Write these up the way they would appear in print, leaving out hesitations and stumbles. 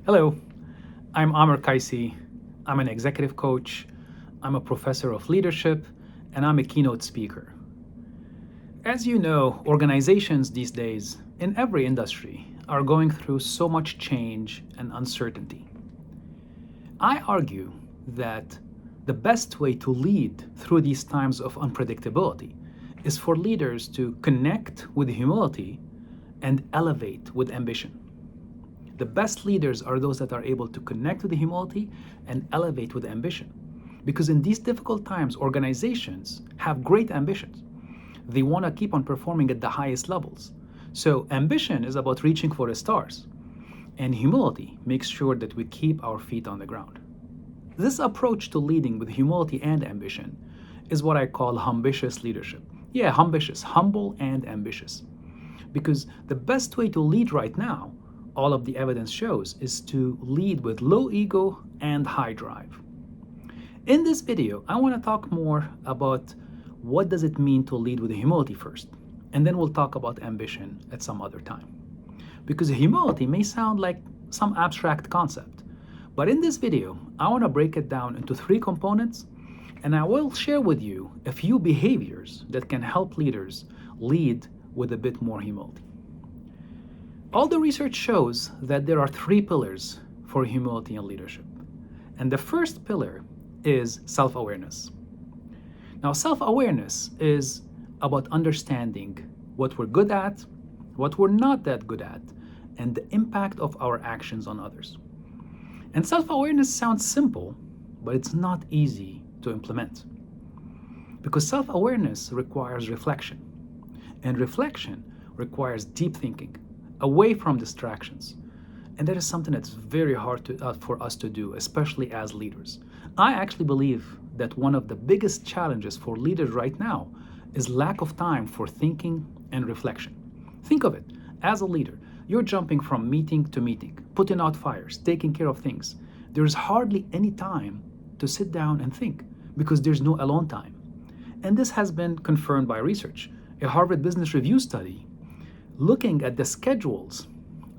Hello, I'm Amer Kaissi. I'm an executive coach, I'm a professor of leadership, and I'm a keynote speaker. As you know, organizations these days, in every industry, are going through so much change and uncertainty. I argue that the best way to lead through these times of unpredictability is for leaders to connect with humility and elevate with ambition. The best leaders are those that are able to connect with humility and elevate with ambition. Because in these difficult times, organizations have great ambitions. They want to keep on performing at the highest levels. So, ambition is about reaching for the stars, and humility makes sure that we keep our feet on the ground. This approach to leading with humility and ambition is what I call ambitious leadership. Yeah, ambitious, humble and ambitious. Because the best way to lead right now, all of the evidence shows, is to lead with low ego and high drive. In this video, I want to talk more about what does it mean to lead with humility first, and then we'll talk about ambition at some other time. Because humility may sound like some abstract concept, but in this video, I want to break it down into 3 components, and I will share with you a few behaviors that can help leaders lead with a bit more humility. All the research shows that there are 3 pillars for humility in leadership. And the first pillar is self-awareness. Now, self-awareness is about understanding what we're good at, what we're not that good at, and the impact of our actions on others. And self-awareness sounds simple, but it's not easy to implement. Because self-awareness requires reflection, and reflection requires deep thinking, away from distractions. And that is something that's very hard for us to do, especially as leaders. I actually believe that one of the biggest challenges for leaders right now is lack of time for thinking and reflection. Think of it, as a leader, you're jumping from meeting to meeting, putting out fires, taking care of things. There's hardly any time to sit down and think because there's no alone time. And this has been confirmed by research. A Harvard Business Review study looking at the schedules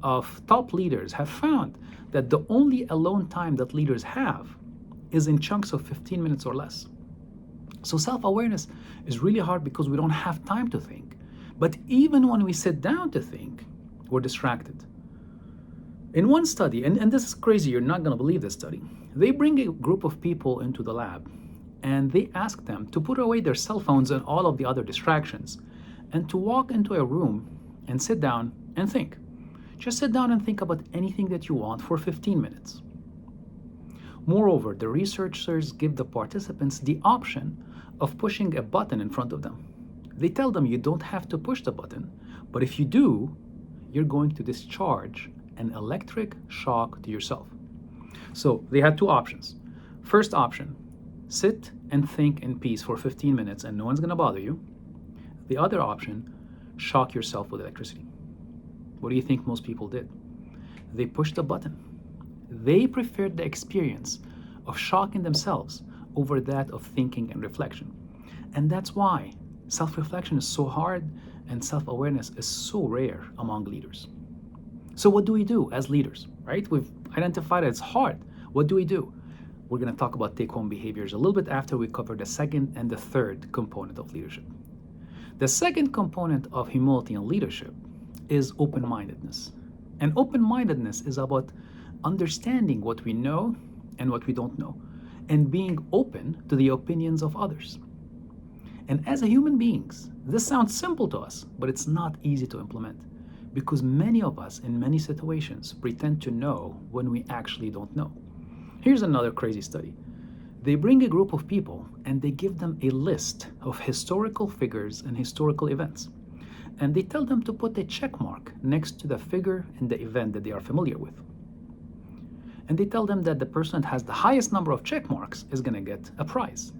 of top leaders have found that the only alone time that leaders have is in chunks of 15 minutes or less. So self-awareness is really hard because we don't have time to think. But even when we sit down to think, we're distracted. In one study, and this is crazy, you're not going to believe this study, they bring a group of people into the lab and they ask them to put away their cell phones and all of the other distractions and to walk into a room and sit down and think. Just sit down and think about anything that you want for 15 minutes. Moreover, the researchers give the participants the option of pushing a button in front of them. They tell them you don't have to push the button, but if you do, you're going to discharge an electric shock to yourself. So they had 2 options. First option, sit and think in peace for 15 minutes and no one's going to bother you. The other option, shock yourself with electricity. What do you think most people did? They pushed the button. They preferred the experience of shocking themselves over that of thinking and reflection. And that's why self-reflection is so hard and self-awareness is so rare among leaders. So what do we do as leaders, right? We've identified it's hard. What do we do? We're going to talk about take-home behaviors a little bit after we cover the second and the third component of leadership. The second component of humility and leadership is open-mindedness. And open-mindedness is about understanding what we know and what we don't know, and being open to the opinions of others. And as human beings, this sounds simple to us, but it's not easy to implement because many of us in many situations pretend to know when we actually don't know. Here's another crazy study. They bring a group of people and they give them a list of historical figures and historical events. And they tell them to put a check mark next to the figure and the event that they are familiar with. And they tell them that the person that has the highest number of check marks is going to get a prize.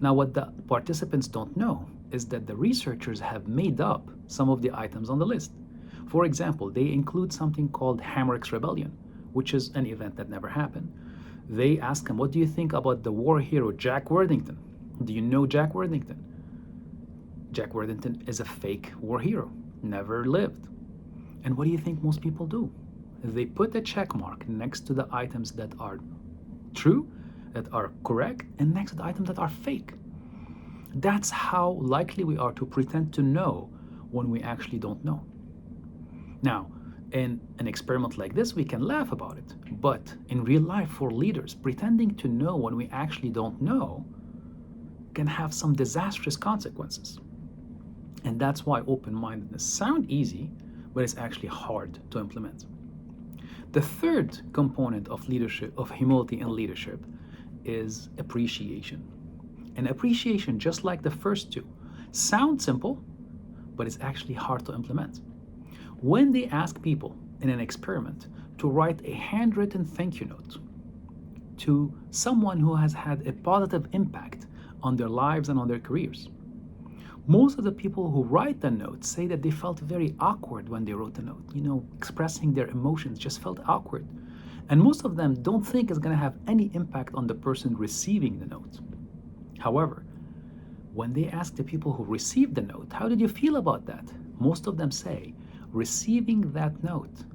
Now, what the participants don't know is that the researchers have made up some of the items on the list. For example, they include something called Hamrick's Rebellion, which is an event that never happened. They ask him, what do you think about the war hero Jack Worthington? Do you know Jack Worthington? Jack Worthington is a fake war hero, never lived. And what do you think most people do? they put a check mark next to the items that are true, that are correct, and next to the items that are fake. That's how likely we are to pretend to know when we actually don't know. Now, in an experiment like this, we can laugh about it. But in real life, for leaders, pretending to know when we actually don't know can have some disastrous consequences. And that's why open-mindedness sounds easy, but it's actually hard to implement. The third component of leadership, of humility in leadership, is appreciation. And appreciation, just like the first two, sounds simple, but it's actually hard to implement. When they ask people in an experiment to write a handwritten thank you note to someone who has had a positive impact on their lives and on their careers, most of the people who write the note say that they felt very awkward when they wrote the note. Expressing their emotions just felt awkward. And most of them don't think it's going to have any impact on the person receiving the note. However, when they ask the people who received the note, how did you feel about that? Most of them say receiving that note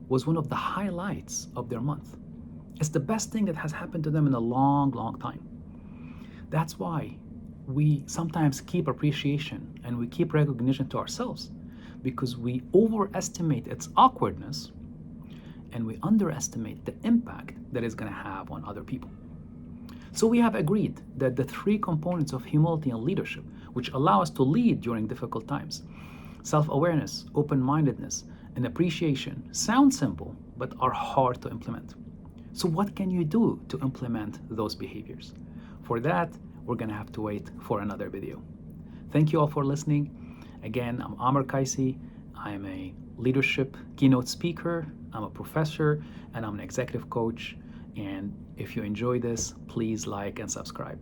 was one of the highlights of their month. It's the best thing that has happened to them in a long, long time. That's why we sometimes keep appreciation and we keep recognition to ourselves, because we overestimate its awkwardness and we underestimate the impact that it's going to have on other people. So we have agreed that the three components of humility and leadership, which allow us to lead during difficult times, self-awareness, open-mindedness, and appreciation, sound simple but are hard to implement. So what can you do to implement those behaviors? For that, we're going to have to wait for another video. Thank you all for listening. Again, I'm Amer Kaissi. I am a leadership keynote speaker, I'm a professor, and I'm an executive coach. And if you enjoy this, please like and subscribe.